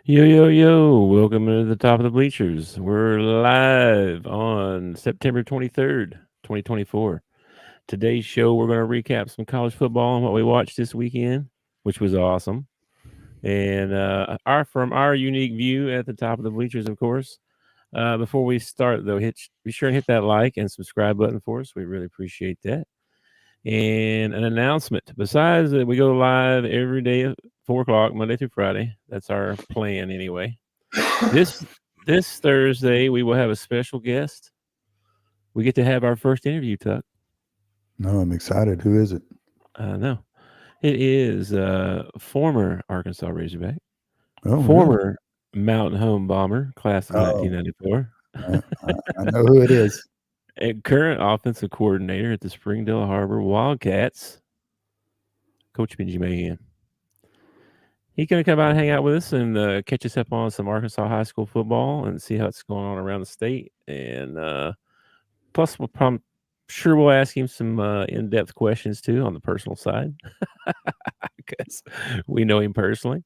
Yo, yo, yo, welcome to the top of the bleachers. We're live on September 23rd, 2024. Today's show, we're going to recap some college football and what we watched this weekend, which was awesome. And from our unique view at the top of the bleachers, of course. Before we start, though, be sure and hit that like and subscribe button for us. We really appreciate that. And an announcement. Besides that, we go live every day at 4 o'clock, Monday through Friday. That's our plan anyway. This this Thursday, we will have a special guest. We get to have our first interview, Tuck. No, I'm excited. Who is it? No, it is former Arkansas Razorback, Oh, really? former Mountain Home Bomber, class of Oh, 1994, I know who it is. and current offensive coordinator at the Springdale Harbor Wildcats, Coach Benji Mahan. He's going to come out and hang out with us and catch us up on some Arkansas high school football and see how it's going on around the state. And plus, sure we'll ask him some in-depth questions too on the personal side because we know him personally.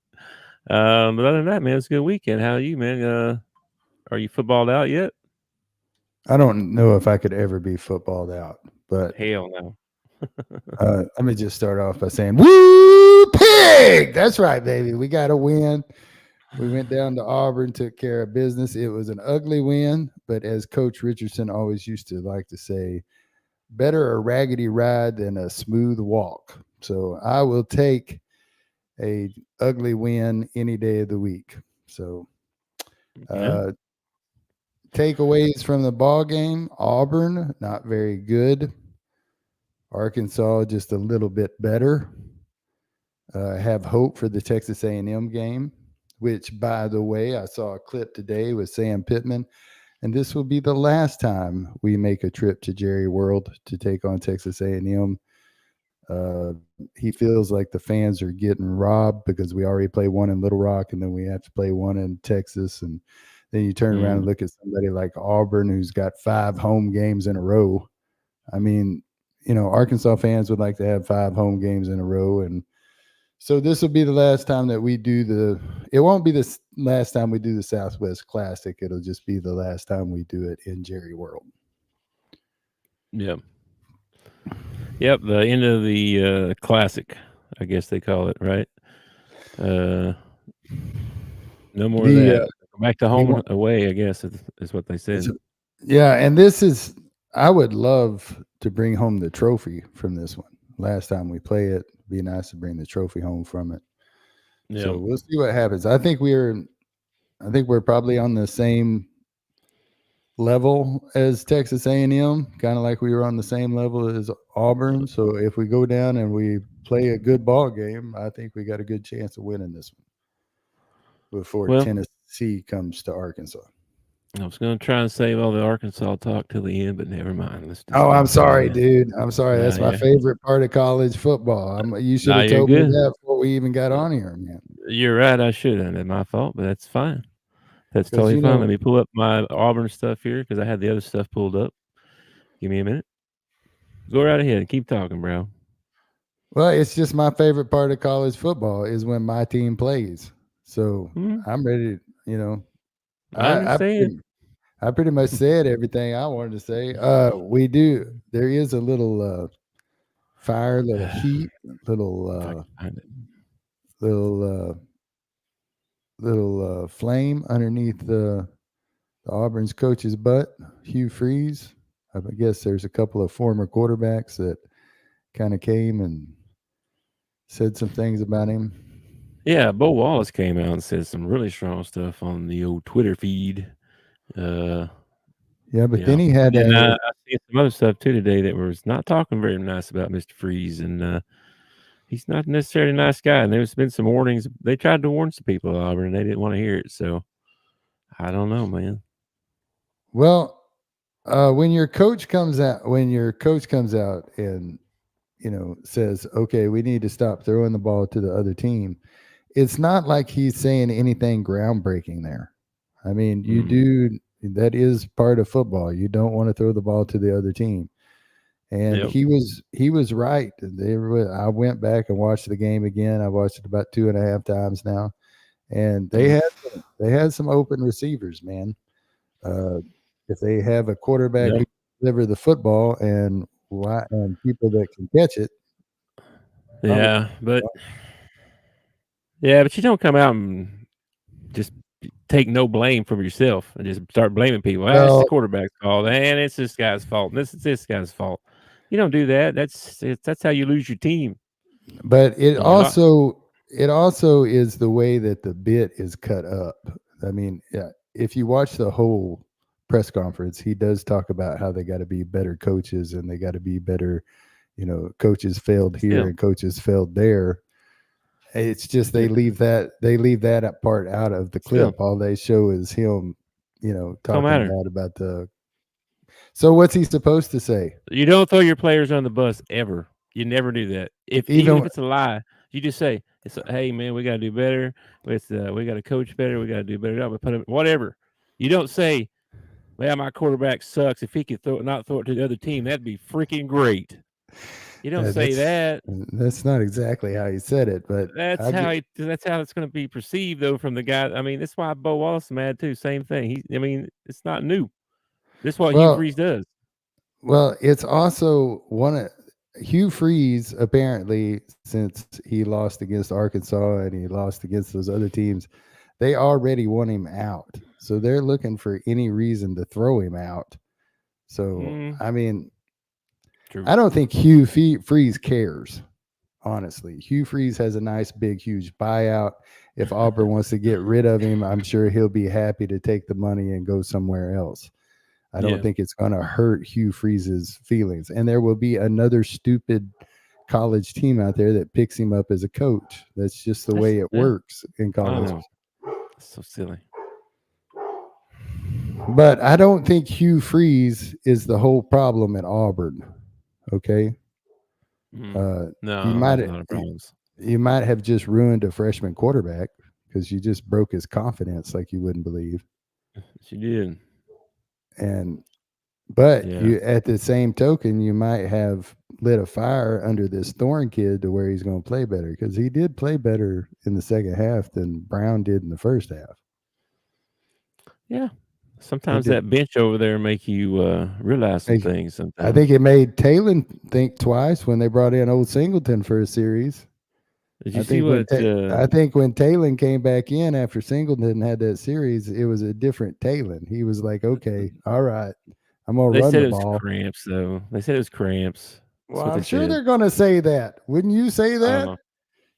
But other than that, man, it's a good weekend. How are you, man? Are you footballed out yet? I don't know if I could ever be footballed out, but Hell no. let me just start off by saying, "Woo, pig!" That's right, baby. We got a win. We went down to Auburn, took care of business. It was an ugly win, but as Coach Richardson always used to like to say, better a raggedy ride than a smooth walk. So I will take a ugly win any day of the week. So Yeah. uh, takeaways from the ball game: Auburn not very good. Arkansas just a little bit better. Have hope for the Texas A&M game, which, by the way, I saw a clip today with Sam Pittman, and this will be the last time we make a trip to Jerry World to take on Texas A&M. He feels like the fans are getting robbed because we already play one in Little Rock, and then we have to play one in Texas, and then you turn around and Mm. look at somebody like Auburn, who's got 5 home games in a row. I mean, Arkansas fans would like to have 5 home games in a row, and so this will be the last time that we do the. It won't be the last time we do the Southwest Classic. It'll just be the last time we do it in Jerry World. Yep. Yep. The end of the classic, I guess they call it, right? Uh, no more of The that. Go back to he home won't. and away, I guess is what they It's, said. yeah, and this is. I would love to bring home the trophy from this one. Last time we play it, be nice to bring the trophy home from it. Yeah. So we'll see what happens. I think we're probably on the same level as Texas A&M, kind of like we were on the same level as Auburn. So if we go down and we play a good ball game, I think we got a good chance of winning this one before Well, Tennessee comes to Arkansas. I was going to try and save all the Arkansas talk till the end, but never mind. Let's just Oh, I'm not do sorry, that. dude. I'm sorry. Nah, That's my yeah. favorite part of college football. You should Nah, have you're told me good. that before we even got Uh, on here, man. You're right. I should have. That's my fault, but that's fine. That's Because totally fine. Let me pull up my Auburn stuff here because I had the other stuff pulled up. Give me a minute. Go right ahead. Keep talking, bro. well, it's just my favorite part of college football is when my team plays. So Hmm, I'm ready. You know, I I I understand. pretty, I pretty much said everything I wanted to say. We do. There is a little fire, little heat, little If I can find it. little flame underneath the Auburn's coach's butt, Hugh Freeze. I guess there's a couple of former quarterbacks that kind of came and said some things about him. Yeah, Bo Wallace came out and said some really strong stuff on the old Twitter feed. Uh, Yeah, but then yeah, he and had then a I seen some other stuff too today that was not talking very nice about Mister Freeze, and he's not necessarily a nice guy. And there's been some warnings. They tried to warn some people at Auburn, and they didn't want to hear it. So I don't know, man. well, when your coach comes out and says, "Okay, we need to stop throwing the ball to the other team," it's not like he's saying anything groundbreaking there. I mean, you Mm, do that is part of football. You don't want to throw the ball to the other team. And yep. he was right. I went back and watched the game again. I watched it about 2.5 times now, and Mm, they had some open receivers, man. Uh, if they have a quarterback yep. who can deliver the football and people that can catch it, probably. Yeah, but you don't come out and just take no blame from yourself and just start blaming people. "Ah, it's the Well, quarterback's fault, and it's this guy's fault, and this is this guy's fault." You don't do that. That's how you lose your team. but And you're not it also is the way that the bit is cut up. I mean, yeah, if you watch the whole press conference, he does talk about how they got to be better coaches and they got to be better. Coaches failed here still, and coaches failed there. It's just yeah, they leave that part out of the still, clip. All they show is him, don't talking matter. about the. So what's he supposed to say? You don't throw your players on the bus ever. You never do that. Even if Even it's a lie, you just say, "Hey man, we gotta do better. We gotta coach better. We gotta do better job. We put him whatever." You don't say, "Well, my quarterback sucks. If he could not throw it to the other team, that'd be freaking great." You don't say that's that. not exactly how he said it, but I get. That's how it's gonna be perceived though from the guy. I mean, that's why Bo Wallace is mad too. Same thing. I mean, it's not new. This is what Hugh Well, Freeze does. it's also one of Hugh Freeze apparently, since he lost against Arkansas and he lost against those other teams, they already want him out. So they're looking for any reason to throw him out. So Mm, I mean, true. I don't think Freeze cares. Honestly, Hugh Freeze has a nice, big, huge buyout. If Auburn wants to get rid of him, I'm sure he'll be happy to take the money and go somewhere else. I don't Yeah, think it's going to hurt Hugh Freeze's feelings. And there will be another stupid college team out there that picks him up as a coach. That's just the way it yeah. works in I college. know. That's so silly. But I don't think Hugh Freeze is the whole problem at Auburn. Okay. Mm. Uh, you No, might there's a lot of problems. you might have just ruined a freshman quarterback because you just broke his confidence like you wouldn't believe. She did. And but Yeah. you at the same token, you might have lit a fire under this Thorn kid to where he's going to play better because he did play better in the second half than Brown did in the first half. Yeah. He Sometimes did. that bench over there make you realize some Make, things I think sometimes. it made Talon think twice when they brought in old Singleton for a series. Did you see what I think when Talon came back in after Singleton had that series, it was a different Talon. He was like, "Okay, all right, I'm gonna they run said the it was ball." cramps though. They said it was cramps. Well, That's what they I'm sure said. they're gonna say that. Wouldn't you say I don't that? know.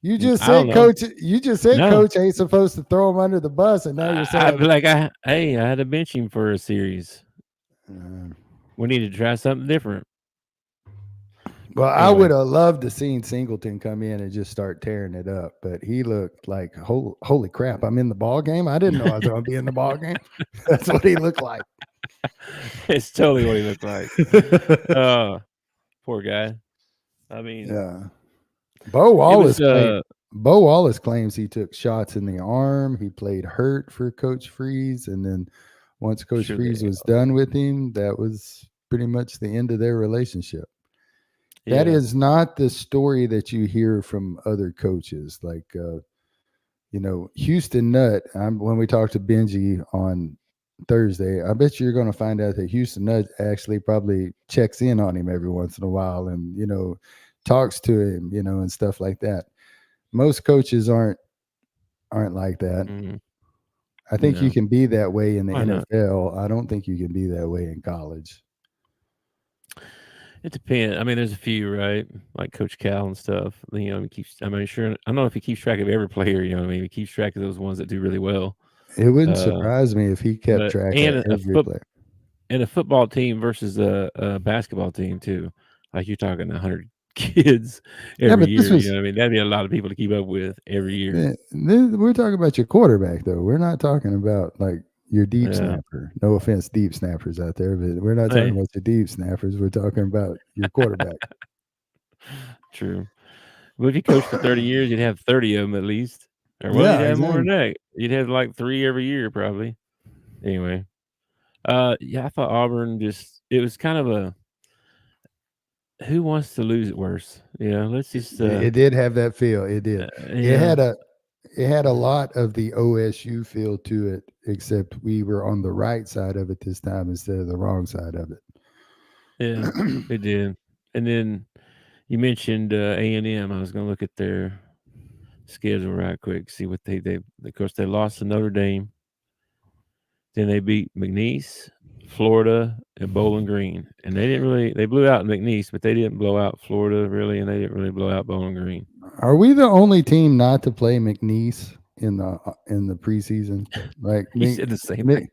You just I don't said know. coach. You just said No. coach ain't supposed to throw him under the bus, and now you're I'd saying, be like, hey, I had to bench him for a series. uh, We need to try something different. "Well, I Anyway, would have loved to seen Singleton come in and just start tearing it up, but he looked like holy crap! I'm in the ball game. I didn't know I was going to be in the ball game. That's what he looked like." it's totally what he looked like. Uh, poor guy. I mean, Yeah. Bo it was Wallace claimed Bo Wallace claims he took shots in the arm. He played hurt for Coach Freeze, and then once Coach sure Freeze they was done with him, that was pretty much the end of their relationship. That yeah, is not the story that you hear from other coaches. Like, Houston Nutt. When we talked to Benji on Thursday, I bet you're going to find out that Houston Nutt actually probably checks in on him every once in a while, and talks to him, and stuff like that. Most coaches aren't like that. mhm, I think you no, can be that way in the why not? NFL. I don't think you can be that way in college. It depends. I mean, there's a few, right? Like Coach Cal and stuff. He keeps. I mean, sure. I don't know if he keeps track of every player. You know, what I mean, he keeps track of those ones that do really well. It wouldn't Uh, surprise me if he kept but track of and every player. a football team versus a basketball team too. Like you're talking 100 kids Yeah, every but this year. You was know what I mean? That'd be a lot of people to keep up with every year. we're talking about your quarterback though. We're not talking about like your deep Yeah. snapper. No offense, deep snappers out there, but we're not talking Hey, about your deep snappers. We're talking about your quarterback. true. Well, if you coached for 30 years, you'd have 30 of them at least. Or well, you'd Yeah, have more than exactly. that. You'd have like 3 every year probably. Anyway, yeah, I thought Auburn just it was kind of a who wants to lose it worse? You know, let's just It did have that feel. It did. It yeah. had a it had a lot of the OSU feel to it, except we were on the right side of it this time instead of the wrong side of Yeah, it. it did. And then you mentioned A&M. I was going to look at their schedule right quick, see what they of course they lost to Notre Dame. Then they beat McNeese, Florida, and Bowling Green, and they blew out McNeese, but they didn't blow out Florida really, and they didn't really blow out Bowling Green. Are we the only team not to play McNeese in the preseason? Like You said the same Mc,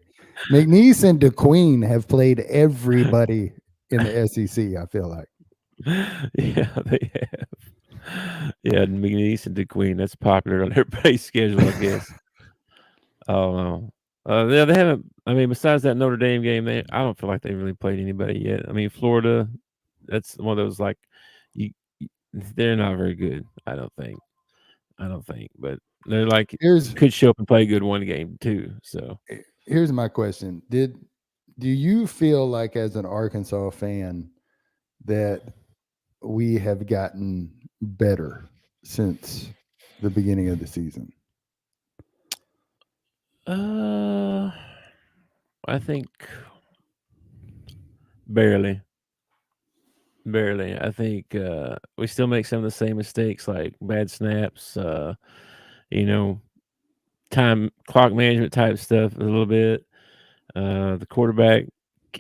McNeese and DeQueen have played everybody in the SEC. I feel like. Yeah, they have. Yeah, McNeese and DeQueen. That's popular on everybody's schedule, I guess. Oh no. Yeah, they haven't. I mean, besides that Notre Dame game, I don't feel like they really played anybody yet. I mean, Florida. That's one of those like, you. They're not very good. I don't think. I don't think, but they're like Here's could show up and play good one game too. So here's my question: do you feel like as an Arkansas fan that we have gotten better since the beginning of the season? uh, I think barely. Barely. I think we still make some of the same mistakes, like bad snaps, you know, time clock management type stuff a little bit. The quarterback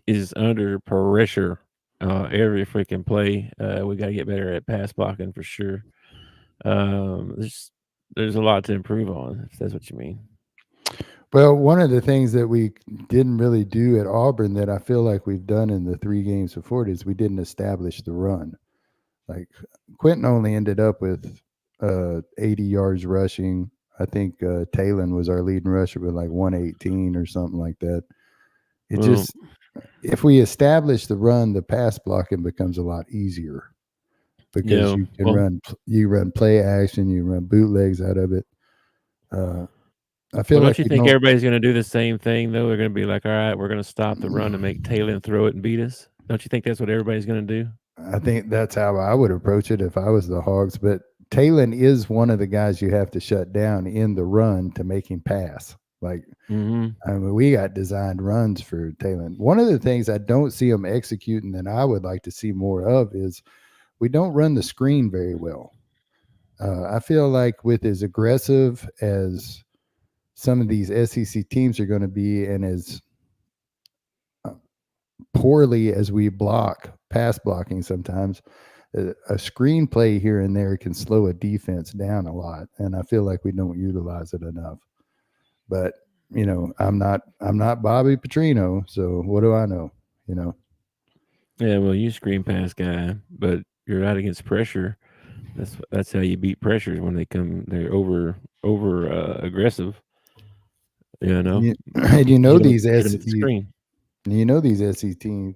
is under pressure every freaking play. We got to get better at pass blocking for sure. There's a lot to improve on, if that's what you mean. Well, one of the things that we didn't really do at Auburn that I feel like we've done in the 3 games before it is we didn't establish the run. Like Quentin only ended up with 80 yards rushing. I think Talon was our leading rusher with like 118 or something like that. It Well, just if we establish the run, the pass blocking becomes a lot easier because yeah. Well, you run play action, you run bootlegs out of it. Uh, I well, feel don't like you we think don't. everybody's going to do the same thing though? They're going to be like, all right, we're going to stop the run and make Taylor throw it and beat us. Don't you think that's what everybody's going to do? I think that's how I would approach it if I was the Hogs. But Talon is one of the guys you have to shut down in the run to make him pass. Like, Mm-hmm. I mean, we got designed runs for Talon. One of the things I don't see him executing that I would like to see more of is we don't run the screen very well. I feel like with as aggressive as some of these SEC teams are going to be, and as uh, poorly as we block pass blocking sometimes, a screenplay here and there can slow a defense down a lot, and I feel like we don't utilize it enough. But I'm not Bobby Petrino, so what do I know? You know, Yeah, well, you screen pass guy, but you're out against pressure. That's how you beat pressures when they're over aggressive. You know, and you know these hit them at the screen. these SEC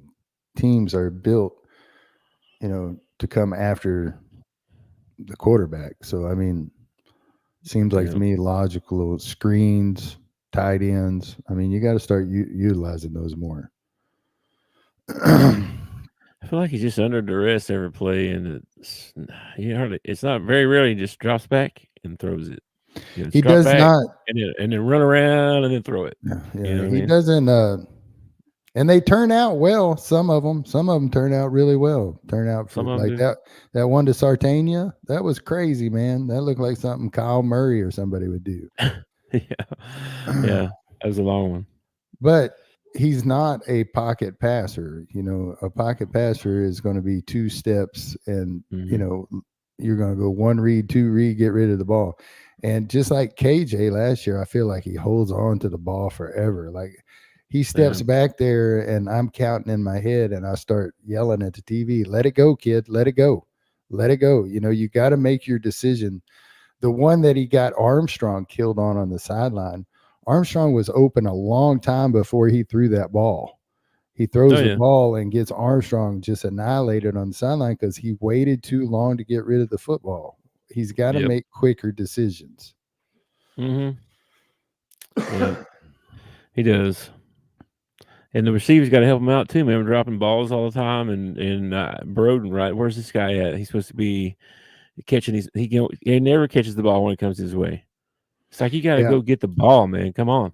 teams are built, to come after the quarterback. So I mean, seems like Yeah, to me logical screens, tight ends. I mean, you got to start utilizing those more. I feel like he's just under duress every play, and it's not very rarely he just drops back and throws it. He Just drop does back not. and then run around and then throw it. Yeah, You yeah, know what I he mean? doesn't. And they turn out well. Some of them turn out really well. Turn out for Some of like them that one to Sartania. That was crazy, man. That looked like something Kyle Murray or somebody would do. do. Yeah, yeah, that was a long one. But he's not a pocket passer. A pocket passer is going to be two steps, and Hmm. you're going to go one read, two read, get rid of the ball. And just like KJ last year, I feel like he holds on to the ball forever. Like he Yeah. steps back there, and I'm counting in my head, and I start yelling at the TV, "Let it go, kid! Let it go! Let it go!" You got to make your decision. The one that he got Armstrong killed on the sideline, Armstrong was open a long time before he threw that ball. He Oh throws the yeah. ball and gets Armstrong just annihilated on the sideline because he waited too long to get rid of the football. He's got to Yep. make quicker decisions. Hmm. Yep. He does. And the receivers got to help him out too, man. We're dropping balls all the time, and Broden, right? Where's this guy at? He's supposed to be catching these. He never catches the ball when it comes his way. It's like you got to Yeah. go get the ball, man. Come on.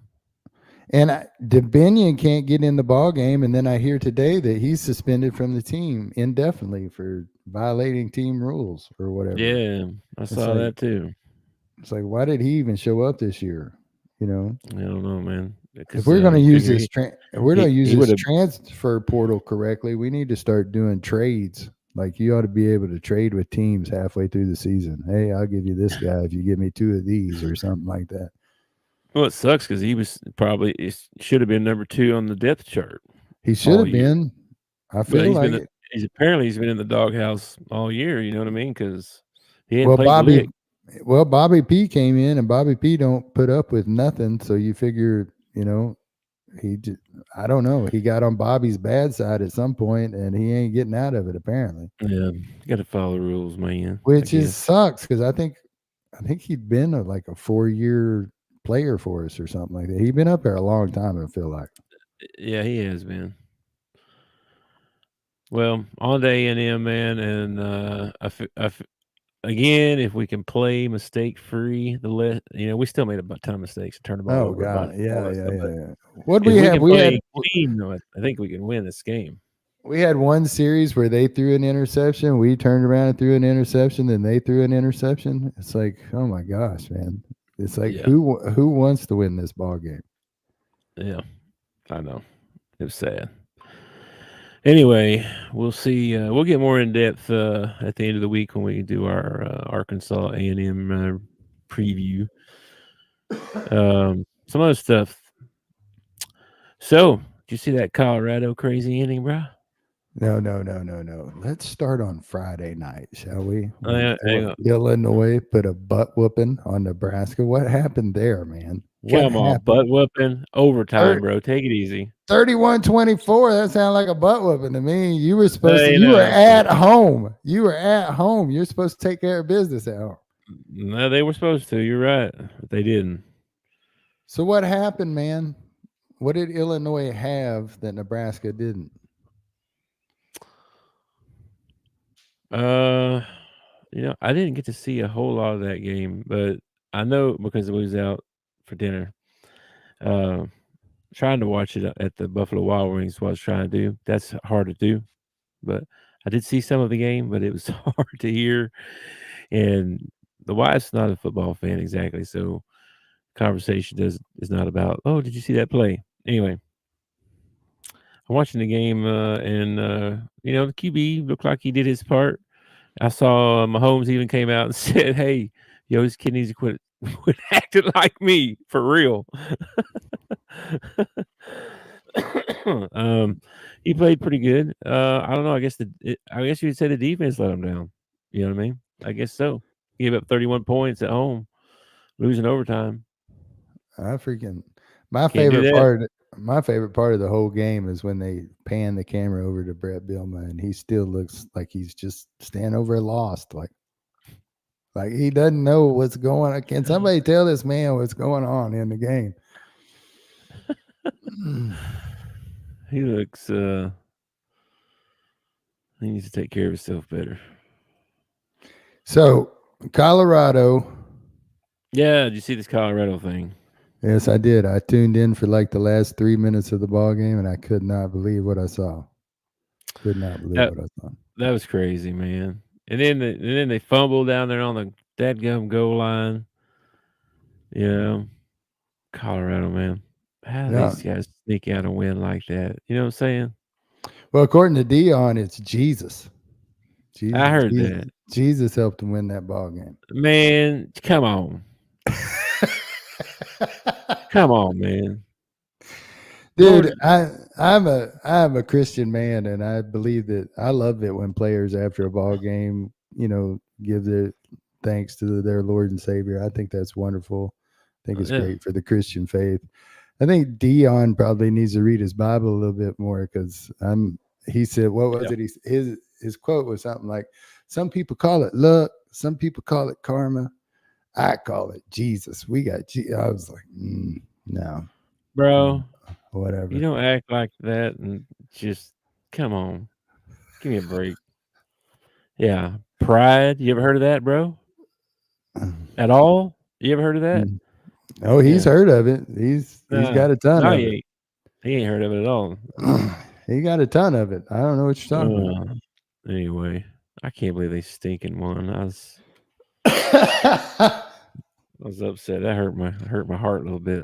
And DeBinion can't get in the ball game, and then I hear today that he's suspended from the team indefinitely for violating team rules or whatever. Yeah, I It's saw like that too. it's like why did he even show up this year? You know, I don't know, man. if Because we're going to you use figure this if we're going to use he would this have. transfer portal correctly, we need to start doing trades. Like you ought to be able to trade with teams halfway through the season. Hey, I'll give you this guy if you give me two of these or something like that. Well, it sucks because he was probably should have been number 2 on the depth chart He should all have year, been. I but feel like it. he's been in the doghouse all year. You know what I mean? Because he ain't Well, played a lick. Bobby P came in, and Bobby P don't put up with nothing. So you figure, he just, I don't know. He got on Bobby's bad side at some point, and he ain't getting out of it apparently, Yeah, got to follow the rules, man. I which is guess. sucks because I think he'd been like a 4-year player for us or something like that. He'd been up there a long time. I feel like. Yeah, he has been. Well, on to A&M, man, and again, if we can play mistake free, we still made a ton of mistakes and turned the ball Oh over a bunch God, and all yeah, that yeah, stuff. yeah, But yeah. What if we we have? can play clean, though, I think we can win this game. We had one series where they threw an interception. We turned around and threw an interception. Then they threw an interception. It's like, oh my gosh, man! It's like Yeah, who wants to win this ball game? yeah, I know. It was sad. Anyway, we'll see. We'll get more in depth at the end of the week when we do our Arkansas A&M preview. Some other stuff. So, did you see that Colorado crazy inning, bro? No, no, no, no, no. Let's start on Friday night, shall we? When Hang on. Illinois put a butt whooping on Nebraska. What happened there, man? What Come on, happened? butt whooping, overtime, Thir- bro. Take it easy. 31-24. That sounded like a butt whooping to me. They You were know. at home. You were at home. You're supposed to take care of business at home. No, they were supposed to. You're right, but they didn't. So what happened, man? What did Illinois have that Nebraska didn't? Uh, I didn't get to see a whole lot of that game, but I know because we was out for dinner. Uh, trying to watch it at the Buffalo Wild Wings. What I was trying to do. That's hard to do, but I did see some of the game, but it was hard to hear. And the wife's not a football fan exactly, so conversation is not about. Oh, did you see that play? Anyway, I'm watching the game, and the QB looked like he did his part. I saw Mahomes even came out and said, "Hey, yo, this kid needs to quit acting like me for real." um, he played pretty good. I don't know. I guess you would say the defense let him down. You know what I mean? I guess so. He gave up 31 points at home, losing overtime. I freaking my Can't do favorite that. part. My favorite part of the whole game is when they pan the camera over to Brett Bielema, and he still looks like he's just standing over lost, like he doesn't know what's going on. Can somebody tell this man what's going on in the game? He looks. He needs to take care of himself better. So Colorado. Yeah, did you see this Colorado thing? Yes, I did. I tuned in for like the last 3 minutes of the ball game, and I could not believe what I saw. Could not believe That what I saw. that was crazy, man. And then they fumble down there on the dadgum goal line. You know, Colorado, man. How do Yeah. these guys sneak out and win like that? You know what I'm saying? Well, according to Dion, it's Jesus. I Jesus, heard Jesus, that. Jesus helped him win that ball game. Man, come on. Come on, man. Dude, Lord, I'm a Christian man, and I believe that I love it when players after a ball game, give their thanks to their Lord and Savior. I think that's wonderful. I think it's yeah, great for the Christian faith. I think Dion probably needs to read his Bible a little bit more because he said, what was yeah. it? His quote was something like, some people call it luck, some people call it karma. I call it Jesus. I was like, no, Bro, you whatever. don't act like that and just come on. Give me a break. Yeah. Pride. You ever heard of that, bro? At all? You ever heard of that? Oh, he's Yeah. heard of it. He's Nah, got a ton no, of it. he ain't heard of it at all. He got a ton of it. I don't know what you're talking about. Uh, anyway, I can't believe they stinking won. I was upset. That hurt my heart a little bit.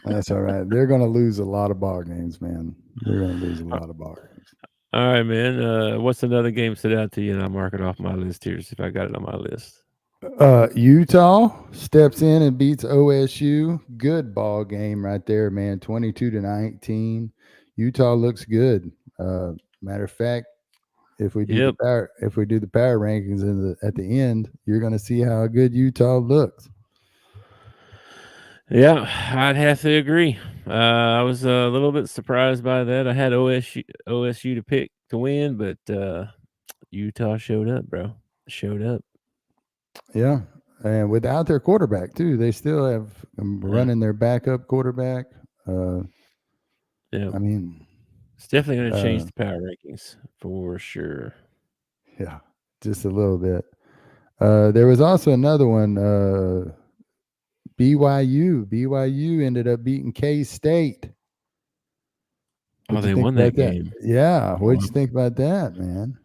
That's all right. They're going to lose a lot of ball games, man. They're going to lose a lot of ball games. All right, man. What's another game stood out to you? And I'll mark it off my list here, see if I got it on my list. Utah steps in and beats OSU. Good ball game right there, man. 22-19. Utah looks good. Matter of fact, Yep. if we do the power rankings at the end, you're going to see how good Utah looks. Yeah, I'd have to agree. I was a little bit surprised by that. I had OSU to pick to win, but Utah showed up, bro. Showed up. Yeah, and without their quarterback too, they still have Yeah. running their backup quarterback. Yeah. I mean, It's definitely going to change uh, the power rankings for sure. yeah, just a little bit. There was also another one. BYU ended up beating K State. Oh, What'd you they think won about that that? game. Yeah, what'd Wow. you think about that, man?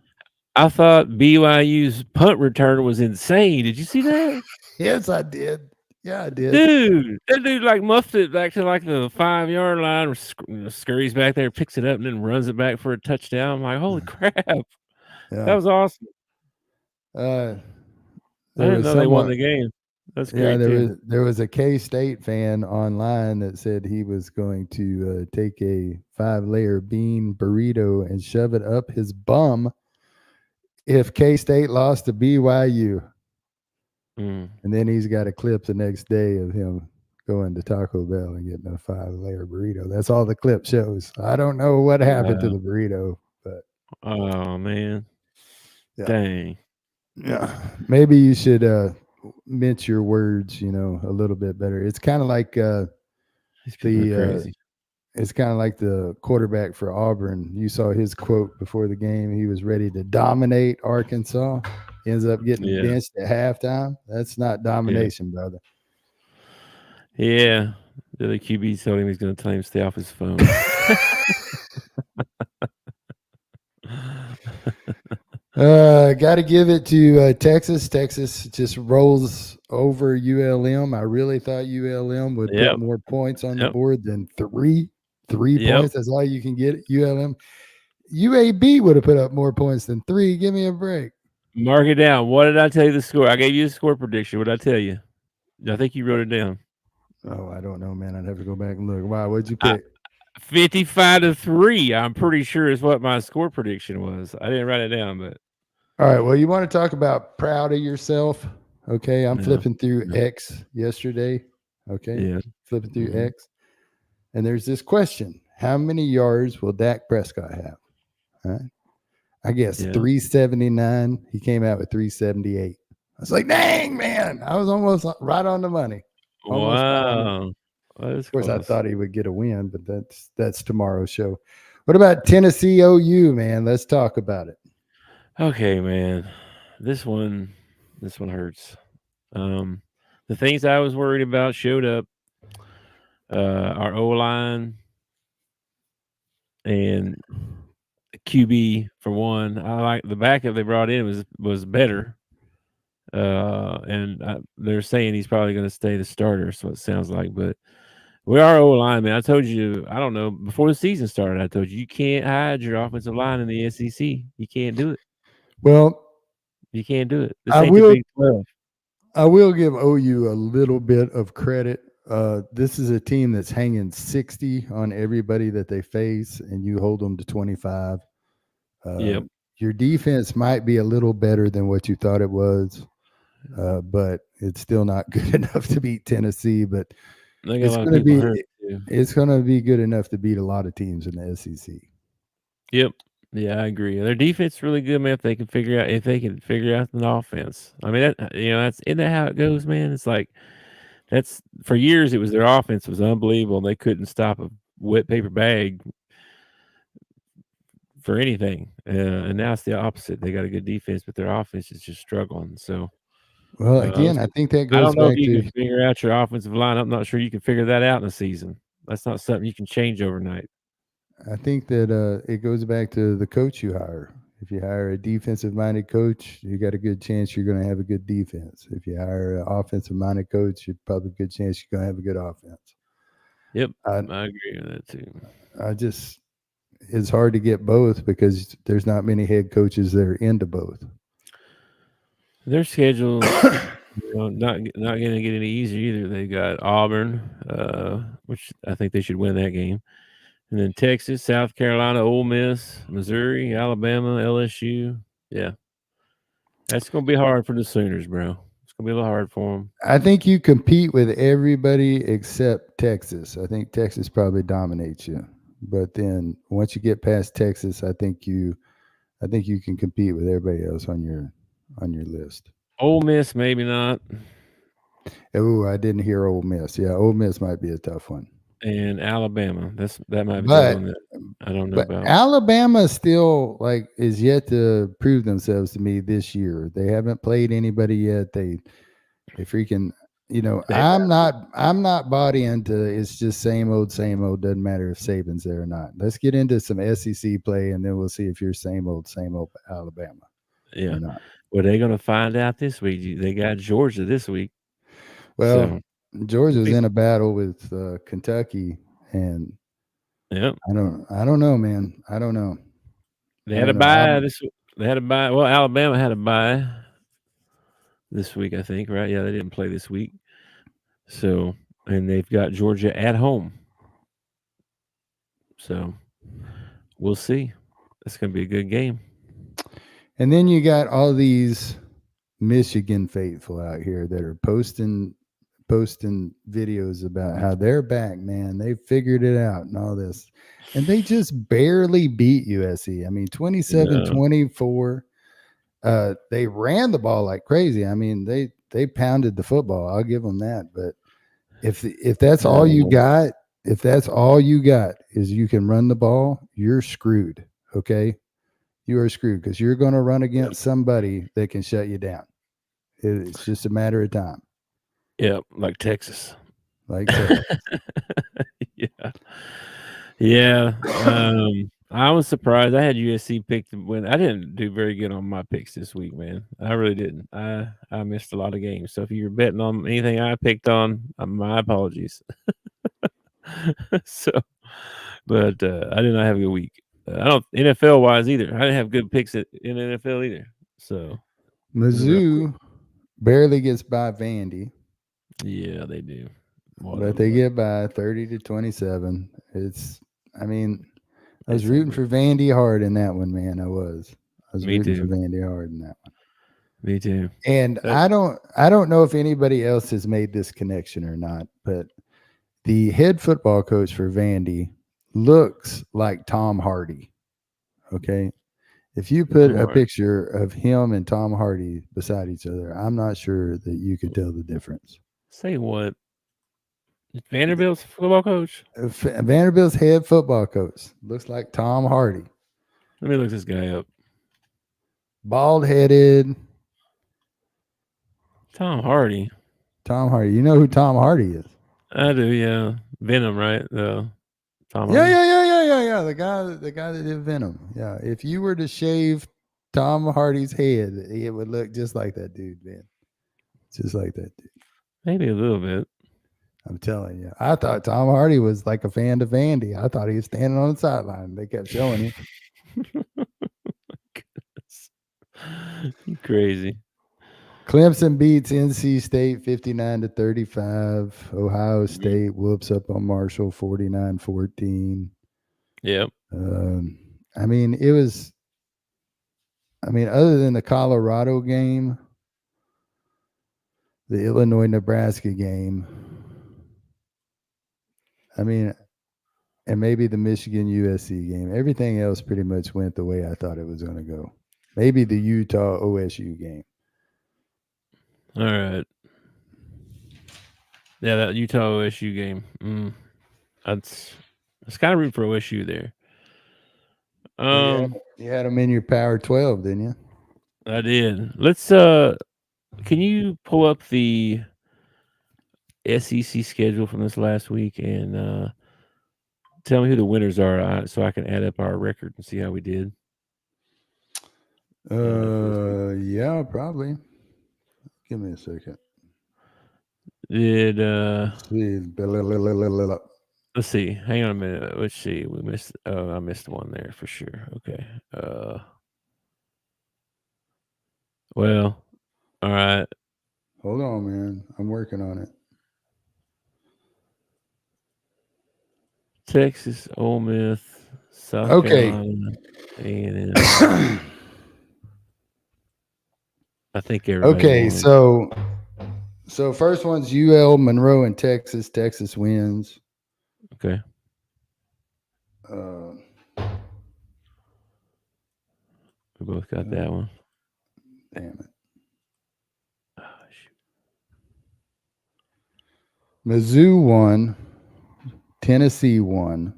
I thought BYU's punt return was insane. Did you see that? Yes, I did. Yeah, I did. Dude, that dude like muffed it back to like the 5 yard line, scurries back there, picks it up, and then runs it back for a touchdown. I'm like, holy crap, that Yeah. was awesome. Uh, I there didn't was know they won someone. the game. That's Yeah, great too. there was a K State fan online that said he was going to take a 5-layer bean burrito and shove it up his bum if K State lost to BYU. Mm. And then he's got a clip the next day of him going to Taco Bell and getting a 5-layer burrito. That's all the clip shows. I don't know what happened to Wow. the burrito, but Oh man, yeah, dang, yeah. Maybe you should mince your words, a little bit better. It's kind of like these people are the crazy. it's kind of like the quarterback for Auburn. You saw his quote before the game. He was ready to dominate Arkansas. He ends up getting Yeah, benched at halftime. That's not yeah, domination, brother. yeah. The other QB told him he's going to tell him to stay off his phone. Got to give it to Texas. Texas just rolls over ULM. I really thought ULM would put Yep, more points on the yep, board than three yep. points. That's all you can get at ULM. UAB would have put up more points than 3. Give me a break. Mark it down. What did I tell you the score? I gave you the score prediction. What did I tell you? I think you wrote it down. Oh, I don't know, man. I'd have to go back and look. Wow, what'd you I, pick? 55-3. I'm pretty sure is what my score prediction was. I didn't write it down, but All right. Well, you want to talk about proud of yourself? Okay. I'm no, flipping through no, X yesterday. Okay. yeah. Flipping through Hmm. X. And there's this question: how many yards will Dak Prescott have? All right. I guess Yeah. 379. He came out with 378. I was like, dang, man. I was almost right on the money. Almost right on the money. Wow. That is Of course, I close. thought he would get a win, but that's tomorrow's show. What about Tennessee OU, man? Let's talk about it. Okay, man. This one this one hurts. Um the things I was worried about showed up. Our O line and QB for one. I like the backup they brought in was better. And they're saying he's probably going to stay the starter. So it sounds like, but we are O line, man. I told you, I don't know, before the season started, I told you, you can't hide your offensive line in the SEC. You can't do it. Well, You can't do it. This I ain't the will Big 12. I will give OU a little bit of credit. This is a team that's hanging 60 on everybody that they face, and you hold them to 25. Uh, Yep. your defense might be a little better than what you thought it was, but it's still not good enough to beat Tennessee. But They got a it's lot of going to people be hurt too. it's going to be good enough to beat a lot of teams in the SEC. Yep. Yeah, I agree. Their defense really good, man. If they can figure out an offense. I mean, that's isn't that how it goes, man? It's like that's for years. It was their offense was unbelievable. And they couldn't stop a wet paper bag for anything. And now it's the opposite. They got a good defense, but their offense is just struggling. So Well, Uh, again, I think that I goes don't know if back you to can figure out your offensive line. I'm not sure you can figure that out in a season. That's not something you can change overnight. I think that it goes back to the coach you hire. If you hire a defensive minded coach, you got a good chance you're going to have a good defense. If you hire an offensive minded coach, you probably a good chance you're going to have a good offense. Yep, I I agree with that too. I just it's hard to get both because there's not many head coaches that are into both. Their schedules, not going to get any easier either. They got Auburn, which I think they should win that game, and then Texas, South Carolina, Ole Miss, Missouri, Alabama, LSU. Yeah, that's going to be hard for the Sooners, bro. It's going to be a little hard for them. I think you compete with everybody except Texas. I think Texas probably dominates you. But then once you get past Texas, I think you can compete with everybody else on your list. Ole Miss, maybe not, Oh, I didn't hear Ole Miss. Yeah, Ole Miss might be a tough one. and Alabama. That might be the only But one that I don't know but about. Alabama still like is yet to prove themselves to me this year. They haven't played anybody yet. They freaking They I'm not bought into it's just same old, doesn't matter if Saban's there or not. Let's get into some SEC play and then we'll see if you're same old Alabama Yeah. or not. Well, they're gonna find out this week. They got Georgia this week, Well, so Georgia's be- in a battle with Kentucky, and yeah, I don't know, man. I don't know. they I had a don't know. bye this. They had a bye. Well, Alabama had a bye this week, I think. Right? Yeah, they didn't play this week. So, and they've got Georgia at home. So we'll see. It's gonna be a good game. And then you got all these Michigan faithful out here that are posting videos about how they're back, man. They figured it out and all this. And they just barely beat USC. I mean, 27 No, 24. They ran the ball like crazy. I mean, they pounded the football. I'll give them that. But if that's all you no. got, if that's all you got is you can run the ball, you're screwed. Okay, you are screwed because you're going to run Yeah, against somebody that can shut you down. It's just a matter of time, yeah, like Texas. like Texas. Yeah, yeah. I was surprised. I had USC picked to win. I didn't do very good on my picks this week, man. I really didn't. I missed a lot of games. So if you're betting on anything I picked on, my apologies. So, but I did not have a good week. I don't NFL wise either. I didn't have good picks in NFL either. So it was a rough week. Mizzou barely gets by Vandy, Yeah, they do. but Whatever. they get by 30-27. It's, I mean, I was It's rooting for unbelievable. Vandy hard in that one, man. I was. I was Me rooting for too. Vandy hard in that one. Me too. And That I don't know if anybody else has made this connection or not, but the head football coach for Vandy looks like Tom Hardy. Okay. If you put Tom a Hart. picture of him and Tom Hardy beside each other, I'm not sure that you could tell the difference. Say what? Vanderbilt's football coach. Vanderbilt's head football coach looks like Tom Hardy, Let me look this guy up. bald headed. Tom Hardy. Tom Hardy. You know who Tom Hardy is? I do, yeah. Venom, right? Tom Yeah, Hardy. yeah, yeah, yeah, yeah, yeah. The guy that did Venom. Yeah. If you were to shave Tom Hardy's head, it would look just like that dude, man. Just like that dude. Maybe a little bit. I'm telling you. I thought Tom Hardy was like a fan of Vandy. I thought he was standing on the sideline. They kept showing him. You crazy. Clemson beats NC State 59-35. Ohio Mhm. State whoops up on Marshall 49-14. Yep. Um, I mean, it was. I mean, other than the Colorado game, the Illinois Nebraska game. I mean, and maybe the Michigan USC game. Everything else pretty much went the way I thought it was going to go. Maybe the Utah OSU game. All right. Yeah, that Utah OSU game. That's it's kind of root for OSU there. Well, Um, you had them in your Power 12, didn't you? I did. Let's Can you pull up the SEC schedule from this last week and tell me who the winners are, so I can add up our record and see how we did for this week? Yeah, probably. Give me a second. Did Let's see. let's see. Hang on a minute. Let's see. We missed. Oh, I missed one there for sure. Okay. Well. All right. Hold on, man. I'm working on it. Texas, Ole Miss, South Okay. Carolina, A&M. I think everybody Okay. won. So first one's UL Monroe in Texas. Texas wins. Okay. Uh, We both got uh, that one. damn it. Oh, shoot. Mizzou won. Tennessee won.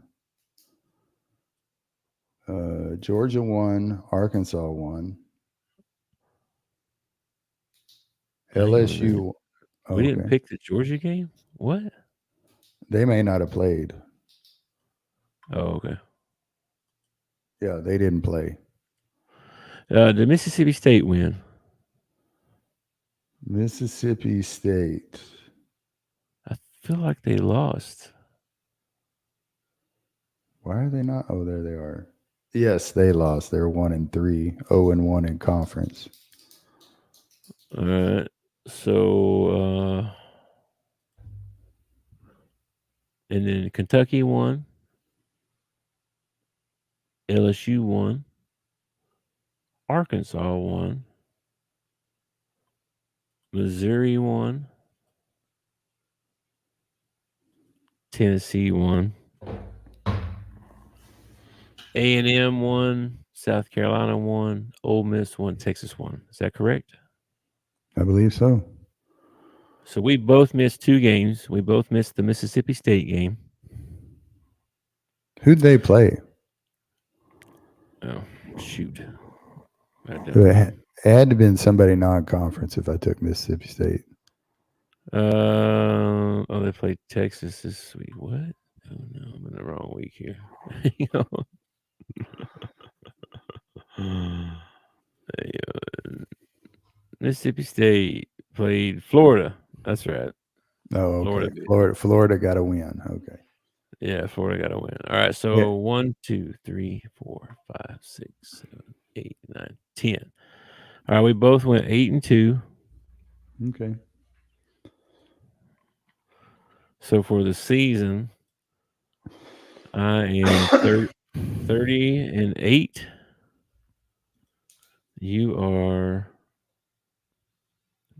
Georgia won. Arkansas won. Hang on a minute. LSU. We didn't Okay. pick the Georgia game? What? They may not have played. Oh, okay. Yeah, they didn't play. Did Mississippi State win? Mississippi State. I feel like they lost. Why are they not? Oh, there they are. Yes, they lost. They're 1-3, 0-1 in conference. All right. So, and then Kentucky won. LSU won. Arkansas won. Missouri won. Tennessee won. A&M won. South Carolina won. Ole Miss won. Texas won. Is that correct? I believe so. So we both missed two games. We both missed the Mississippi State game. Who'd they play? Oh, shoot. I It don't know. had to have been somebody non-conference if I took Mississippi State. Oh, they played Texas this week. What? Oh no, I'm in the wrong week here. Hang on. Hey, Mississippi State played Florida. That's right. Oh, Florida okay. beat 'em. Florida got a win. Okay. Yeah, Florida got a win. All right, Yeah. so 1, 2, 3, 4, 5, 6, 7, 8, 9, 10. All right, we both went 8-2. Okay. So for the season, I am 30-8. You are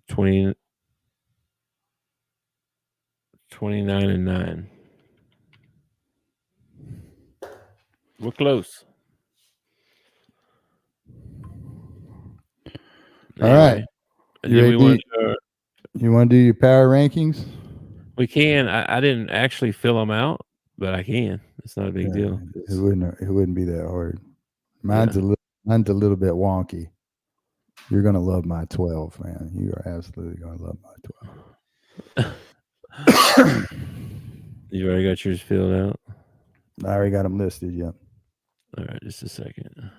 20, 29-9. We're close. All right. Anyway, You did we ready? want to? You want to do your power rankings? We can. I didn't actually fill them out, but I can. It's not a big Yeah, deal. it wouldn't be that hard. Yeah. Mine's a little bit wonky. You're gonna love my 12, man. You are absolutely gonna love my 12. You already got yours filled out. I already got them listed. Yeah. All right, just a second.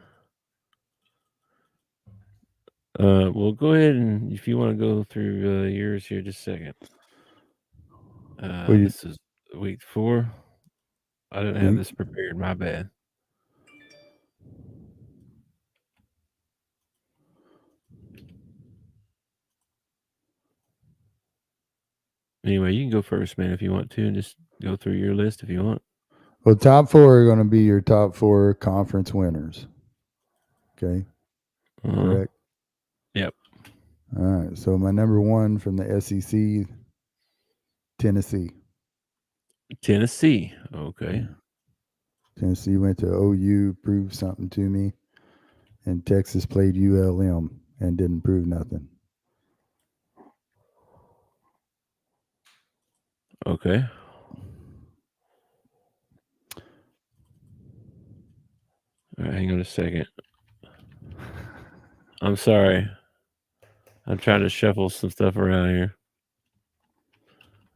Well, go ahead and if you want to go through yours here, just a second. Well, you, This is week 4. I didn't have we, this prepared. My bad. Anyway, you can go first, man, if you want to, and just go through your list if you want. well, top four are going to be your top four conference winners. Okay. Uh-huh. Correct. Yep. All right. So my number one from the SEC, Tennessee. Tennessee. Okay. Yeah. Tennessee went to OU, proved something to me, and Texas played ULM and didn't prove nothing. Okay. All right, hang on a second. I'm sorry. I'm trying to shuffle some stuff around here.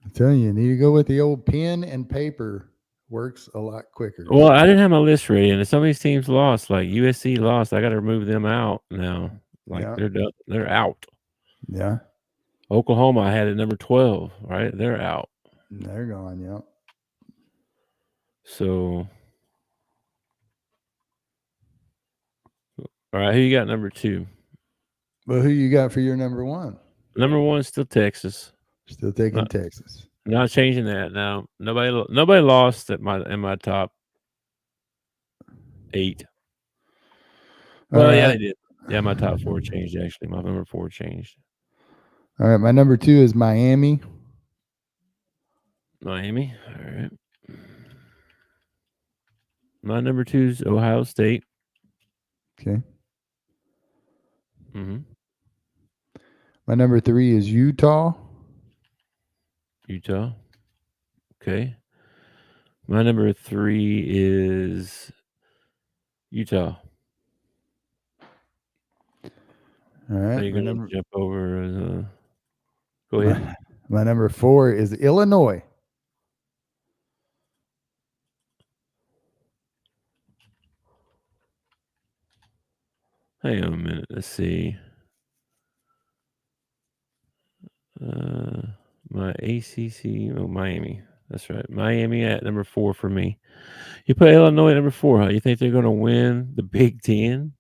I'm telling you, you need to go with the old pen and paper. Works a lot quicker. Well, I didn't have my list ready, and some of these teams lost. Like USC lost. I got to remove them out now. Like Yeah, they're done. They're out. yeah, Oklahoma, I had at number 12. Right, they're out. they're gone. Yeah. So, all right, who you got number 2? Well, who you got for your number one? Number 1 is still Texas. Still taking Not Texas. not changing that now. Nobody lost at my in my top 8. All Well, yeah, right. they did. Yeah, my top 4 changed actually. My number 4 changed. All right. My number two is Miami. Miami. All right. My number 2 is Ohio State. Okay. Hmm. My number three is Utah. Utah. Okay. My number 3 is Utah. All Are right. you My gonna number jump over? Go ahead. my, my number four is Illinois. Hang on a minute. Let's see. Uh, my ACC. Oh, Miami. That's right. Miami at number 4 for me. You put Illinois at number 4, huh? You think they're gonna win the Big Ten?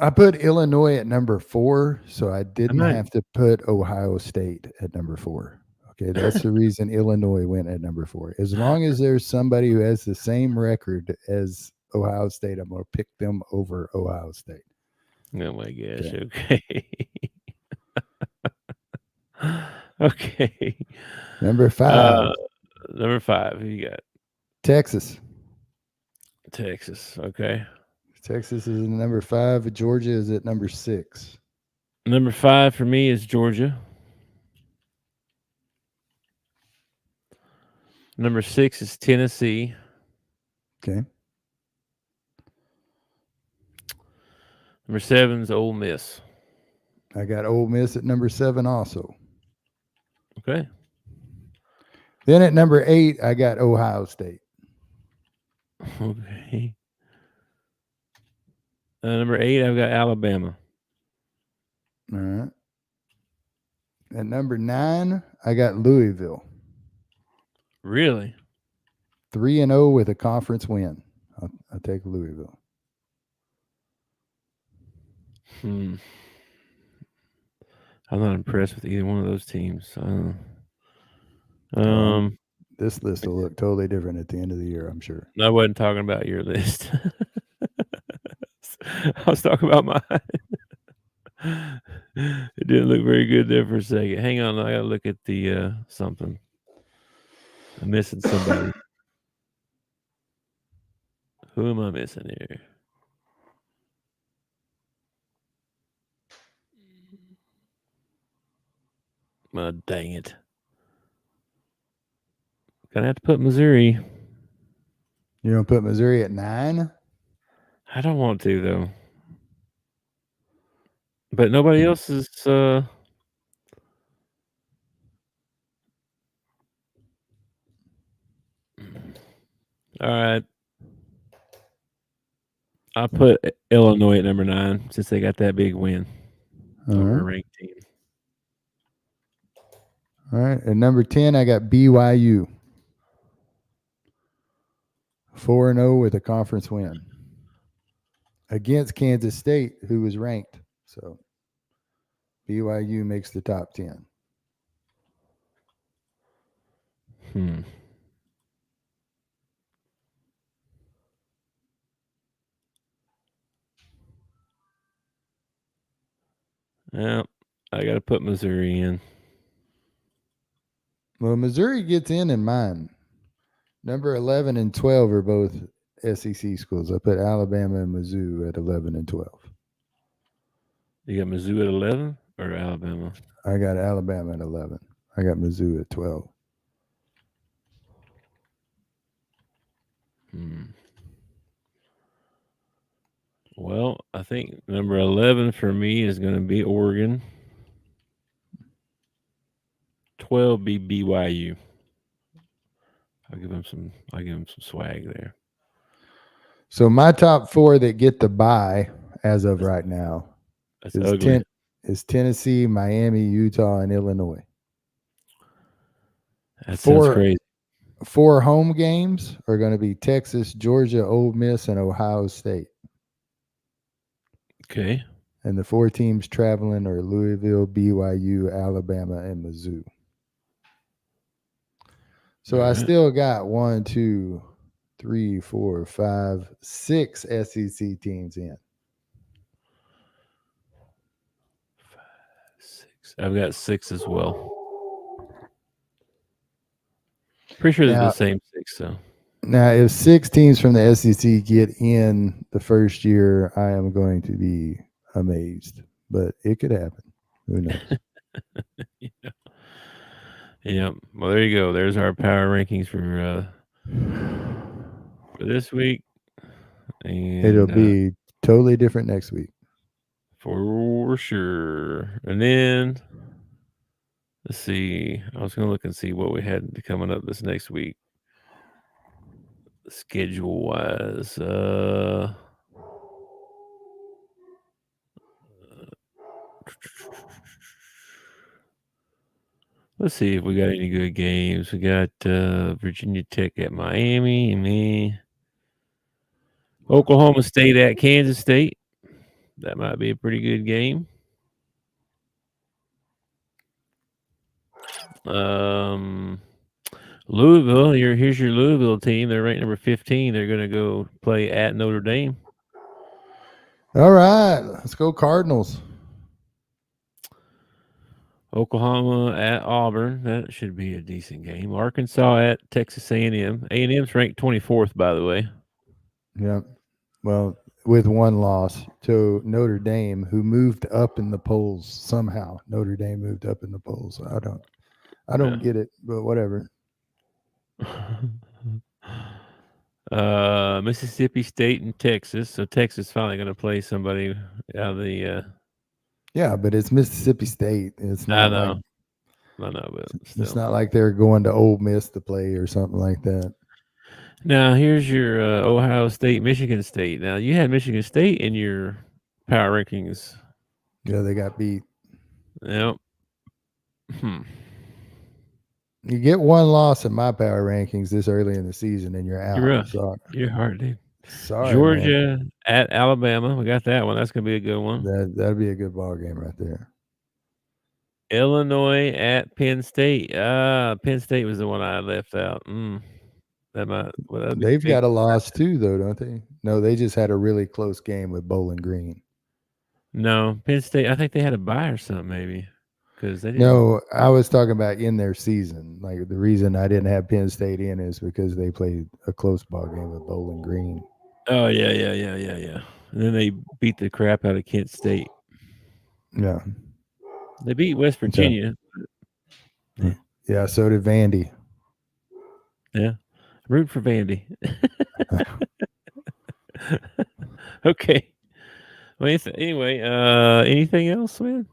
I put Illinois at number four, so I I'm didn't not. have to put Ohio State at number four. Okay, that's the reason Illinois went at number four. As long as there's somebody who has the same record as Ohio State, I'm going to pick them over Ohio State. Oh my gosh. Okay. Okay. Okay. Number Uh, five, number 5. Who you got? Texas. Texas. Okay. Texas is in number five. Georgia is at number six. Number 5 for me is Georgia. Number 6 is Tennessee. Okay. Number 7 is Ole Miss. I got Ole Miss at number seven also. Okay. Then at number eight, I got Ohio State. Okay. Number 8, I've got Alabama. All right. At number nine, I got Louisville. Really? 3-0 with a conference win. I'll take Louisville. Hmm. I'm not impressed with either one of those teams. Oh, Um, this list will look totally different at the end of the year, I'm sure. I wasn't talking about your list. I was talking about mine. It didn't look very good there for a second. Hang on, I gotta look at the something. I'm missing somebody. Who am I missing here? Dang it! Gonna have to put Missouri. You don't put Missouri at nine? I don't want to though. But nobody Hmm. else is. All right, I put Illinois at number 9 since they got that big win All over a right. ranked team. All right. At number 10, I got BYU. 4-0 with a conference win against Kansas State, who was ranked. So BYU makes the top 10. Hmm. Yeah, I got to put Missouri in. Well, Missouri gets in mine. Number 11 and 12 are both SEC schools. I put Alabama and Mizzou at 11 and 12. You got Mizzou at 11 or Alabama? I got Alabama at 11. I got Mizzou at 12. Hmm. Well, I think number 11 for me is going to be Oregon. 12 be BYU. I'll give them some. I'll give them some swag there. So my top four that get the bye as of That's, right now that's is ugly. Tennessee, Miami, Utah, and Illinois. That sounds Four crazy. four home games are going to be Texas, Georgia, Ole Miss, and Ohio State. Okay. And the four teams traveling are Louisville, BYU, Alabama, and Mizzou. All So I right. still got 6 SEC teams in. 6. I've got 6 as well. Pretty sure they're the Now, same 6. So if 6 teams from the SEC get in the first year, I am going to be amazed. But it could happen. Who knows? yeah. Yeah. Well, there you go. There's our power rankings for this week, It'll and be totally different next week. for sure. And then let's see. I was gonna look and see what we had coming up this next week, schedule wise. Let's see if we got any good games. We got Virginia Tech at Miami, and me. Oklahoma State at Kansas State. That might be a pretty good game. Um, Louisville. Here's your Louisville team. They're ranked number 15. They're going to go play at Notre Dame. All right, let's go Cardinals. Oklahoma at Auburn. That should be a decent game. Arkansas at Texas A&M. A&M's ranked 24th, by the way. Yeah. Well, with one loss to Notre Dame, who moved up in the polls somehow. Notre Dame moved up in the polls. I don't get it, but whatever. Mississippi State and Texas. So Texas finally going to play somebody out of the. Yeah, but it's Mississippi State. It's I not like know, but it's still. not like they're going to Ole Miss to play or something like that. Now here's your Ohio State, Michigan State. Now you had Michigan State in your power rankings. Yeah, they got beat. Yep. Hmm. You get one loss in my power rankings this early in the season, and you're You're out. rough. Sorry, You're hard, dude. sorry, man. Georgia at Alabama. We got that one. That's gonna be a good one. That'd be a good ball game right there. Illinois at Penn State. Penn State was the one I left out. That might. Well, that'd be a They've big. got a loss too, though, don't they? No, they just had a really close game with Bowling Green. No, Penn State. I think they had a bye or something, maybe, because they didn't. No, I was talking about in their season. Like the reason I didn't have Penn State in is because they played a close ball game with Bowling Green. Oh yeah. And then they beat the crap out of Kent State. Yeah. They beat West Okay. Virginia. Yeah. Yeah, so did Vandy. Yeah. Root for Vandy. Okay. Well, anyway, anything else, man?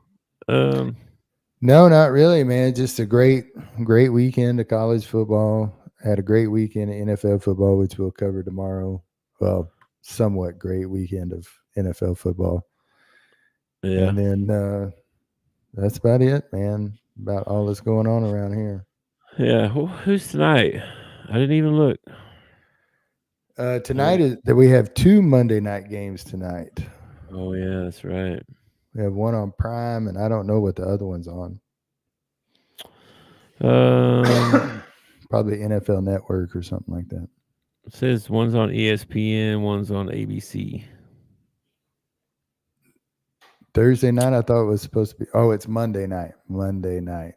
No, not really, man. Just a great weekend of college football. Had a great weekend of NFL football, which we'll cover tomorrow. Well, somewhat great weekend of NFL football. Yeah. And then that's about it, man. About all that's going on around here. Yeah. Who's tonight? I didn't even look. Tonight is that we have 2 Monday night games tonight. Oh yeah, that's right. We have one on Prime, and I don't know what the other one's on. Probably NFL Network or something like that. It says one's on ESPN, one's on ABC. Thursday night, I thought it was supposed to be. Oh, it's Monday night. Monday night.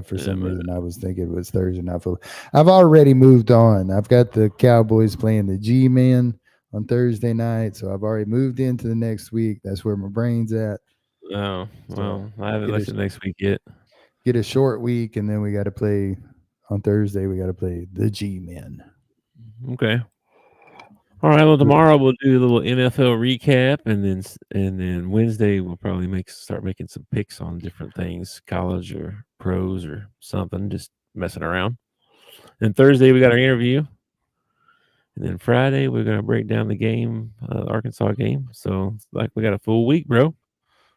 For some reason, I was thinking it was Thursday night football. I've already moved on. I've got the Cowboys playing the G-Men on Thursday night, so I've already moved into the next week. That's where my brain's at. Oh, well, So I haven't looked at next week yet. Get a short week, and then we got to play on Thursday. We got to play the G-Men. Okay. All right. Well, tomorrow we'll do a little NFL recap, and then Wednesday we'll probably start making some picks on different things, college or pros or something, just messing around. And Thursday we got our interview, and then Friday we're gonna break down the game, Arkansas game. So it's like we got a full week, bro.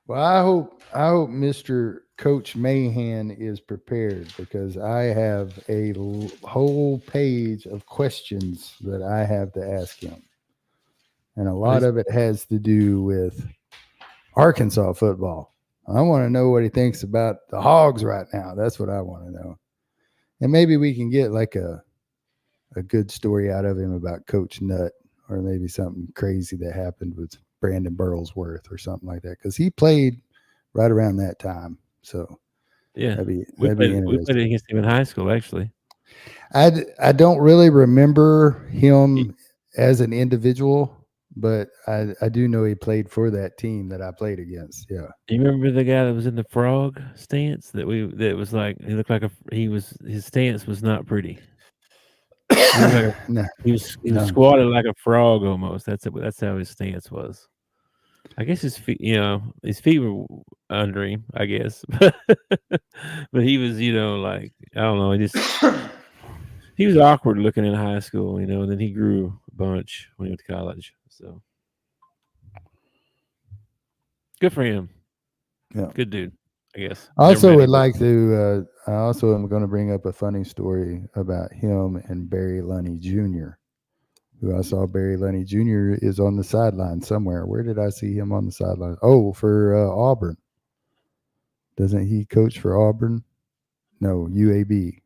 Well, I hope Mr. Coach Mahan is prepared because I have a whole page of questions that I have to ask him. And a lot It's- of it has to do with Arkansas football. I want to know what he thinks about the Hogs right now. That's what I want to know. And maybe we can get like a good story out of him about Coach Nutt, or maybe something crazy that happened with Brandon Burlesworth or something like that, because he played right around that time. So yeah, that'd be we played interesting. against him in high school, actually. I don't really remember You, him as an individual, but I do know he played for that team that I played against. Yeah. you remember the guy that was in the frog stance that was like he looked like his stance was not pretty. He looked like a No, he was no. squatted like a frog almost. That's it. That's how his stance was. I guess his feet were under him. I guess, but he was, like I don't know. He was awkward looking in high school, and then he grew a bunch when he went to college. So good for him. Yeah. Good dude. I guess I never also met would him, but like to. I also am going to bring up a funny story about him and Barry Lunny Jr., who I saw. Barry Lunny Jr. is on the sideline somewhere. Where did I see him on the sideline? Oh, for Auburn. Doesn't he coach for Auburn? No, UAB.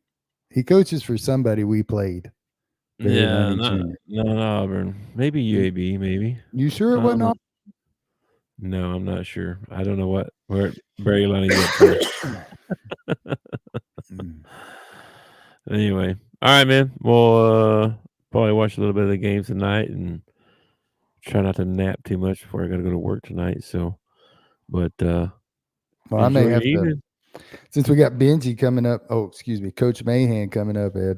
He coaches for somebody we played. Barry yeah, Lunny Jr. not Auburn. Maybe You, UAB. Maybe you sure it I'm wasn't not. No, I'm not sure. I don't know where Barry Loney went to. Auburn? Anyway, all right, man. We'll probably watch a little bit of the game tonight and try not to nap too much before I got to go to work tonight. So, but Well, I may enjoy your have to, evening. since we got Benji coming up. Oh, excuse me, Coach Mahan coming up at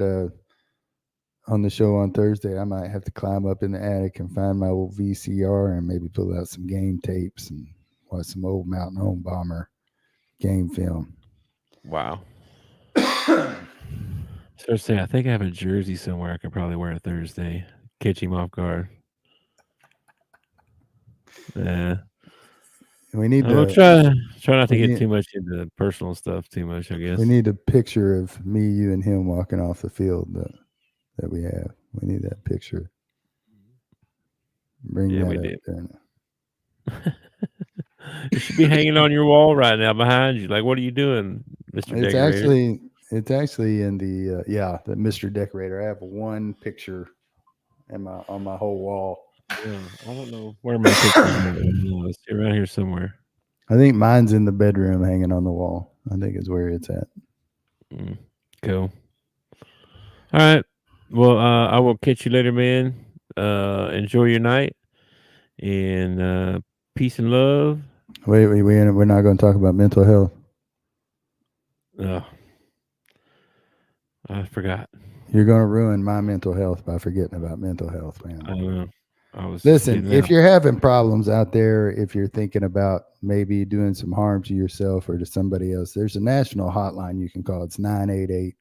on the show on Thursday. I might have to climb up in the attic and find my old VCR and maybe pull out some game tapes and watch some old Mountain Home Bomber game film. Wow. So say I think I have a jersey somewhere I could probably wear Thursday. Catch him off guard. Yeah. We need We'll to try not to we get need too much into personal stuff too much, I we guess. need a picture of me, you, and him walking off the field that we have. We need that picture. Bring Yeah, that we up did. there. Now. It should be hanging on your wall right now behind you. Like, what are you doing, Mr. It's Decorator? actually it's actually in the the Mr. Decorator. I have one picture in my on my whole wall. Yeah, I don't know where my picture's at right now. It's around here somewhere. I think mine's in the bedroom, hanging on the wall. I think is where it's at. Mm, cool. All right. Well, I will catch you later, man. Enjoy your night and peace and love. We're not going to talk about mental health. Oh, I forgot. You're going to ruin my mental health by forgetting about mental health, man. I don't know. I was just Listen, getting if out. you're having problems out there, if you're thinking about maybe doing some harm to yourself or to somebody else, there's a national hotline you can call. It's 988.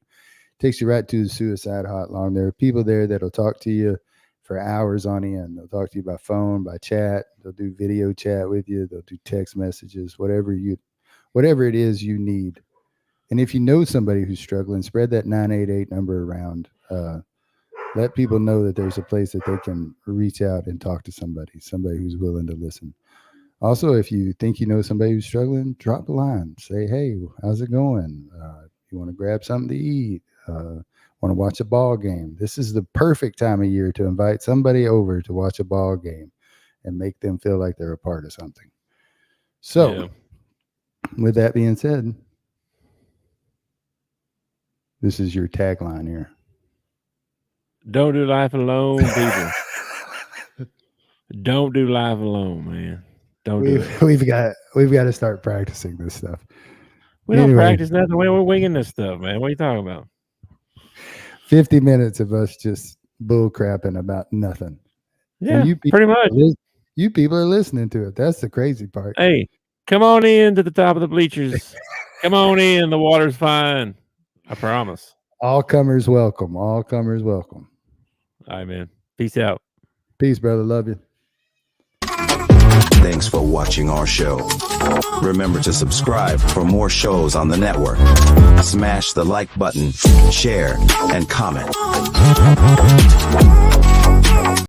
Takes you right to the suicide hotline. There are people there that'll talk to you for hours on end. They'll talk to you by phone, by chat. They'll do video chat with you. They'll do text messages, whatever it is you need. And if you know somebody who's struggling, spread that 988 number around. Let people know that there's a place that they can reach out and talk to somebody who's willing to listen. Also, if you think you know somebody who's struggling, drop a line. Say, hey, how's it going? You want to grab something to eat? Want to watch a ball game? This is the perfect time of year to invite somebody over to watch a ball game and make them feel like they're a part of something. So, Yeah. with that being said, this is your tagline here. Don't do life alone, people. Don't do life alone, man. Don't do We've it. we've got to start practicing this stuff. We don't Anyway, practice nothing. We're winging this stuff, man. What are you talking about? 50 minutes of us just bull crapping about nothing. Yeah, you pretty much. you people are listening to it. That's the crazy part. Hey, come on in to the top of the bleachers. Come on in. The water's fine. I promise. All comers welcome. All comers welcome. All right, man. Peace out. Peace, brother. Love you. Thanks for watching our show. Remember to subscribe for more shows on the network. Smash the like button, share, and comment.